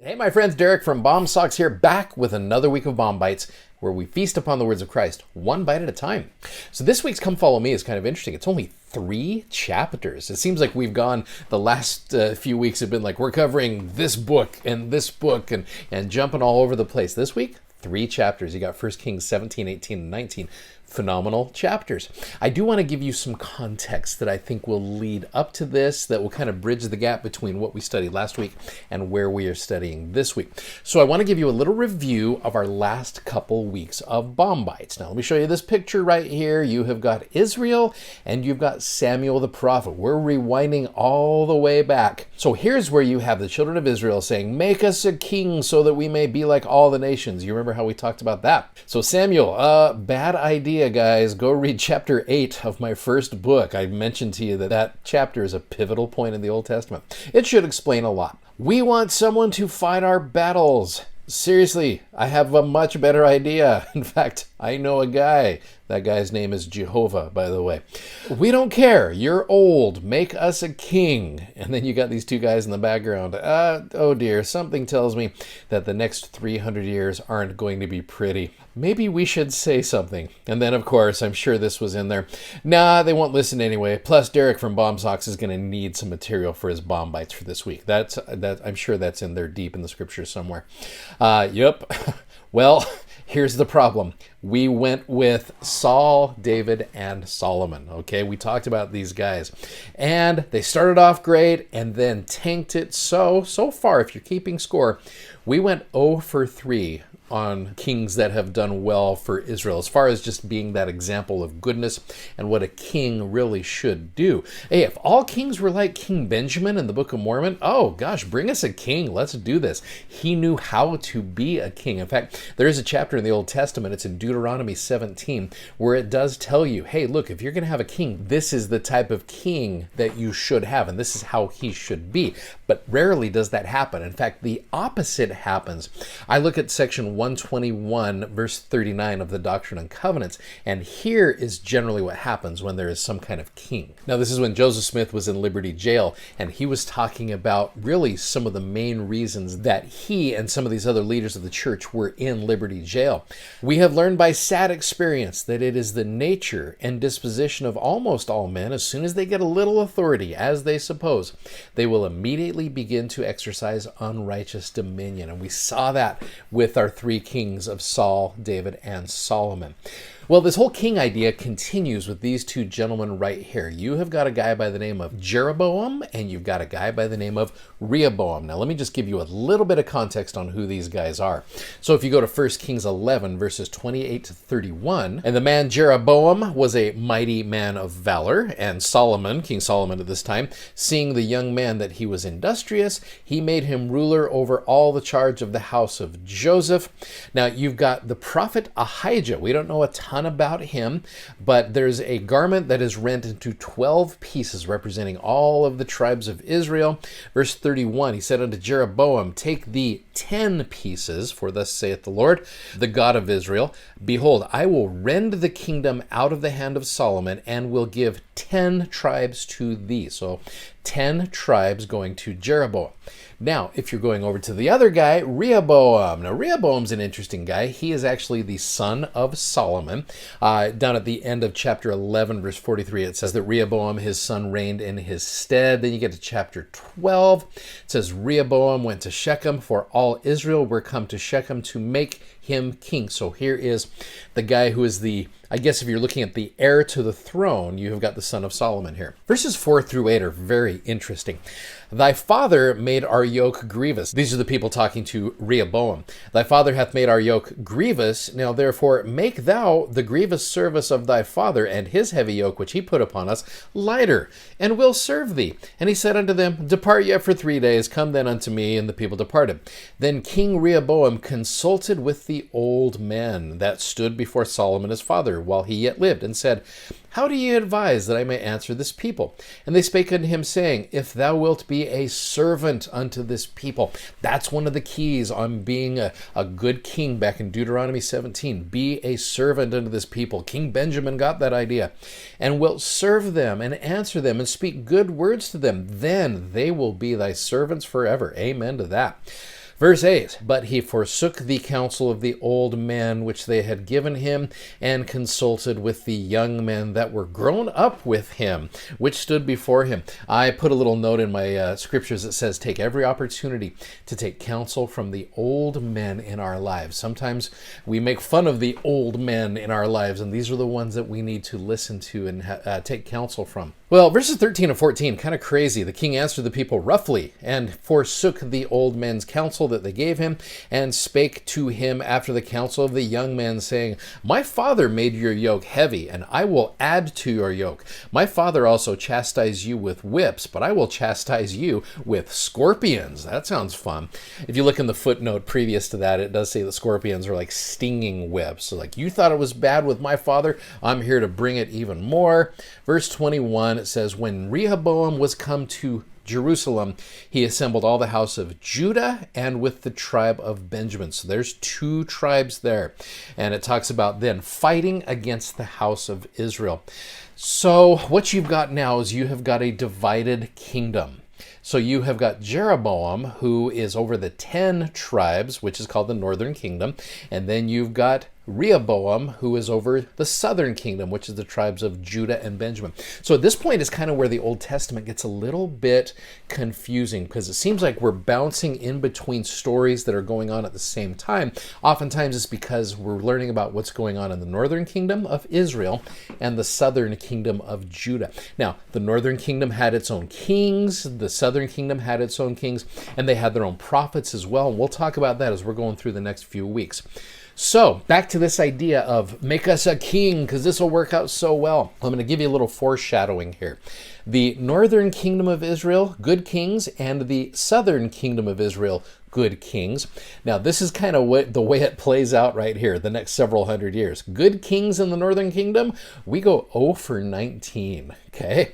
Hey, my friends, Derek from Bomb Socks here, back with another week of Bomb Bites, where we feast upon the words of Christ, one bite at a time. So this week's Come Follow Me is kind of interesting. It's only 3 chapters. It seems like we've gone, the last few weeks have been like, we're covering this book and jumping all over the place. This week, 3 chapters. You got 1 Kings 17, 18, and 19. Phenomenal chapters. I do want to give you some context that I think will lead up to this, that will kind of bridge the gap between what we studied last week and where we are studying this week. So I want to give you a little review of our last couple weeks of Bomb Bites. Now let me show you this picture right here. You have got Israel and you've got Samuel the prophet. We're rewinding all the way back. So here's where you have the children of Israel saying, make us a king so that we may be like all the nations. You remember how we talked about that? So Samuel, bad idea, guys. Go read chapter 8 of my first book. I mentioned to you that that chapter is a pivotal point in the Old Testament. It should explain a lot. We want someone to fight our battles. Seriously, I have a much better idea. In fact, I know a guy. That guy's name is Jehovah, by the way. We don't care. You're old. Make us a king. And then you got these 2 guys in the background. Oh dear, something tells me that the next 300 years aren't going to be pretty. Maybe we should say something. And then, of course, I'm sure this was in there. Nah, they won't listen anyway. Plus, Derek from Bomb Socks is going to need some material for his Bomb Bites for this week. I'm sure that's in there deep in the scriptures somewhere. Yep. Well, here's the problem. We went with Saul, David, and Solomon. Okay, we talked about these guys. And they started off great and then tanked it so far. If you're keeping score, we went 0 for 3 on kings that have done well for Israel, as far as just being that example of goodness and what a king really should do. Hey, if all kings were like King Benjamin in the Book of Mormon, oh gosh, bring us a king. Let's do this. He knew how to be a king. In fact, there is a chapter in the Old Testament, it's in Deuteronomy 17, where it does tell you, hey, look, if you're going to have a king, this is the type of king that you should have, and this is how he should be. But rarely does that happen. In fact, the opposite happens. I look at section 121, verse 39 of the Doctrine and Covenants, and here is generally what happens when there is some kind of king. Now, this is when Joseph Smith was in Liberty Jail, and he was talking about really some of the main reasons that he and some of these other leaders of the church were in Liberty Jail. We have learned by sad experience that it is the nature and disposition of almost all men, as soon as they get a little authority, as they suppose, they will immediately begin to exercise unrighteous dominion. And we saw that with our 3 kings of Saul, David, and Solomon. Well, this whole king idea continues with these 2 gentlemen right here. You have got a guy by the name of Jeroboam, and you've got a guy by the name of Rehoboam. Now, let me just give you a little bit of context on who these guys are. So if you go to 1 Kings 11, verses 28 to 31, and the man Jeroboam was a mighty man of valor, and Solomon, King Solomon at this time, seeing the young man that he was industrious, he made him ruler over all the charge of the house of Joseph. Now, you've got the prophet Ahijah. We don't know a ton about him, but there's a garment that is rent into 12 pieces representing all of the tribes of Israel. Verse 31, he said unto Jeroboam, take thee 10 pieces, for thus saith the Lord, the God of Israel, behold, I will rend the kingdom out of the hand of Solomon and will give 10 tribes to thee. So 10 tribes going to Jeroboam. Now, if you're going over to the other guy, Rehoboam. Now, Rehoboam's an interesting guy. He is actually the son of Solomon. Down at the end of chapter 11, verse 43, it says that Rehoboam, his son, reigned in his stead. Then you get to chapter 12. It says, Rehoboam went to Shechem, for all Israel were come to Shechem to make him king. So here is the guy who is the, I guess if you're looking at the heir to the throne, you have got the son of Solomon here. Verses 4 through 8 are very interesting. Thy father made our yoke grievous. These are the people talking to Rehoboam. Thy father hath made our yoke grievous. Now therefore make thou the grievous service of thy father and his heavy yoke which he put upon us lighter, and will serve thee. And he said unto them, depart yet for 3 days, come then unto me. And the people departed. Then King Rehoboam consulted with the old men that stood before Solomon his father while he yet lived, and said, how do ye advise that I may answer this people? And they spake unto him, saying, if thou wilt be a servant unto this people. That's one of the keys on being a good king back in Deuteronomy 17. Be a servant unto this people. King Benjamin got that idea. And wilt serve them and answer them and speak good words to them. Then they will be thy servants forever. Amen to that. Verse 8, but he forsook the counsel of the old men which they had given him, and consulted with the young men that were grown up with him, which stood before him. I put a little note in my scriptures that says, take every opportunity to take counsel from the old men in our lives. Sometimes we make fun of the old men in our lives, and these are the ones that we need to listen to and take counsel from. Well, verses 13 and 14, kind of crazy. The king answered the people roughly, and forsook the old men's counsel that they gave him, and spake to him after the counsel of the young men, saying, my father made your yoke heavy, and I will add to your yoke. My father also chastised you with whips, but I will chastise you with scorpions. That sounds fun. If you look in the footnote previous to that, it does say that scorpions are like stinging whips. So like, you thought it was bad with my father, I'm here to bring it even more. Verse 21, it says, when Rehoboam was come to Jerusalem, he assembled all the house of Judah and with the tribe of Benjamin. So there's two tribes there. And it talks about then fighting against the house of Israel. So what you've got now is you have got a divided kingdom. So you have got Jeroboam, who is over the 10 tribes, which is called the northern kingdom. And then you've got Rehoboam, who is over the southern kingdom, which is the tribes of Judah and Benjamin. So at this point is kind of where the Old Testament gets a little bit confusing, because it seems like we're bouncing in between stories that are going on at the same time. Oftentimes it's because we're learning about what's going on in the northern kingdom of Israel and the southern kingdom of Judah. Now, the northern kingdom had its own kings, the southern kingdom had its own kings, and they had their own prophets as well. And we'll talk about that as we're going through the next few weeks. So back to this idea of make us a king, because this will work out so well. I'm going to give you a little foreshadowing here. The northern kingdom of Israel, good kings, and the southern kingdom of Israel, good kings. Now, this is kind of the way it plays out right here, the next several hundred years. Good kings in the northern kingdom, we go 0 for 19, okay?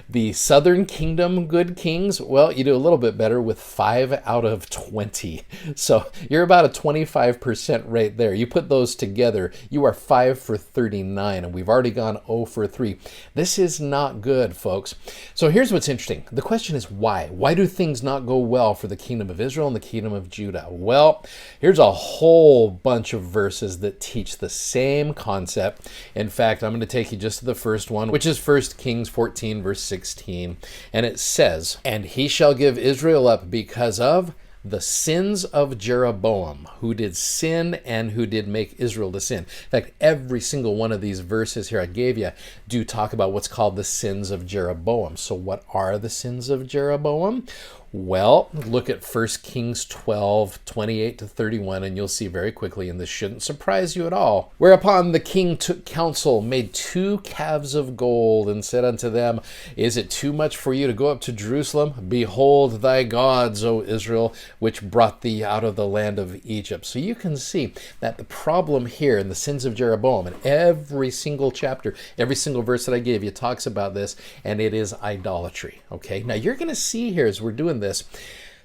The southern kingdom, good kings, well, you do a little bit better with 5 out of 20. So you're about a 25% rate there. You put those together, you are 5 for 39, and we've already gone 0 for 3. This is not good, folks. So here's what's interesting. The question is why? Why do things not go well for the kingdom of Israel and the kingdom of Judah? Well, here's a whole bunch of verses that teach the same concept. In fact, I'm going to take you just to the first one, which is 1 Kings 14, verse 16. And it says, and he shall give Israel up because of the sins of Jeroboam, who did sin and who did make Israel to sin. In fact, every single one of these verses here I gave you do talk about what's called the sins of Jeroboam. So what are the sins of Jeroboam? Well, look at 1 Kings 12, 28 to 31, and you'll see very quickly, and this shouldn't surprise you at all. Whereupon the king took counsel, made 2 calves of gold, and said unto them, is it too much for you to go up to Jerusalem? Behold thy gods, O Israel, which brought thee out of the land of Egypt. So you can see that the problem here in the sins of Jeroboam, and every single chapter, every single verse that I gave you talks about this, and it is idolatry. Okay, now you're going to see here as we're doing this,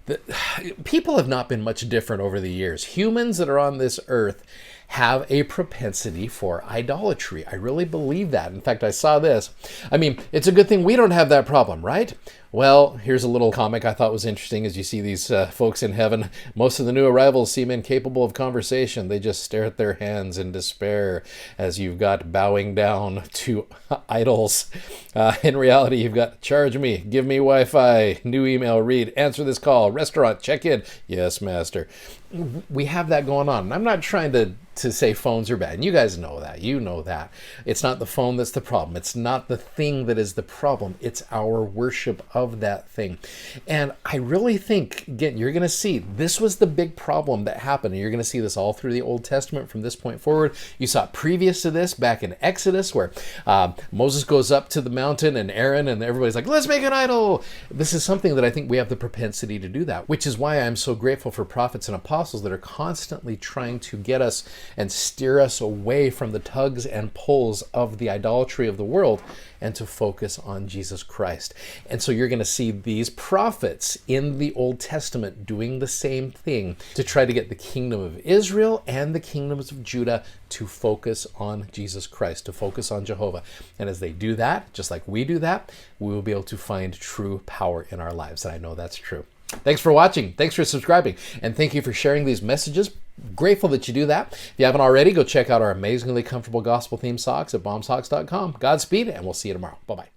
that people have not been much different over the years. Humans that are on this earth have a propensity for idolatry. I really believe that. In fact, I saw this. I mean, it's a good thing we don't have that problem, right? Well, here's a little comic I thought was interesting. As you see these folks in heaven, most of the new arrivals seem incapable of conversation. They just stare at their hands in despair as you've got bowing down to idols. In reality, you've got charge me, give me Wi-Fi, new email, read, answer this call, restaurant, check in. Yes, master. We have that going on. And I'm not trying to say phones are bad. And you guys know that. You know that. It's not the phone that's the problem. It's not the thing that is the problem. It's our worship of that thing. And I really think, again, you're going to see this was the big problem that happened. And you're going to see this all through the Old Testament from this point forward. You saw it previous to this back in Exodus where Moses goes up to the mountain and Aaron and everybody's like, let's make an idol. This is something that I think we have the propensity to do that, which is why I'm so grateful for prophets and apostles that are constantly trying to get us and steer us away from the tugs and pulls of the idolatry of the world and to focus on Jesus Christ. And so you're going to see these prophets in the Old Testament doing the same thing to try to get the kingdom of Israel and the kingdoms of Judah to focus on Jesus Christ, to focus on Jehovah. And as they do that, just like we do that, we will be able to find true power in our lives. And I know that's true. Thanks for watching. Thanks for subscribing. And thank you for sharing these messages. Grateful that you do that. If you haven't already, go check out our amazingly comfortable gospel theme socks at bombsocks.com. Godspeed, and we'll see you tomorrow. Bye-bye.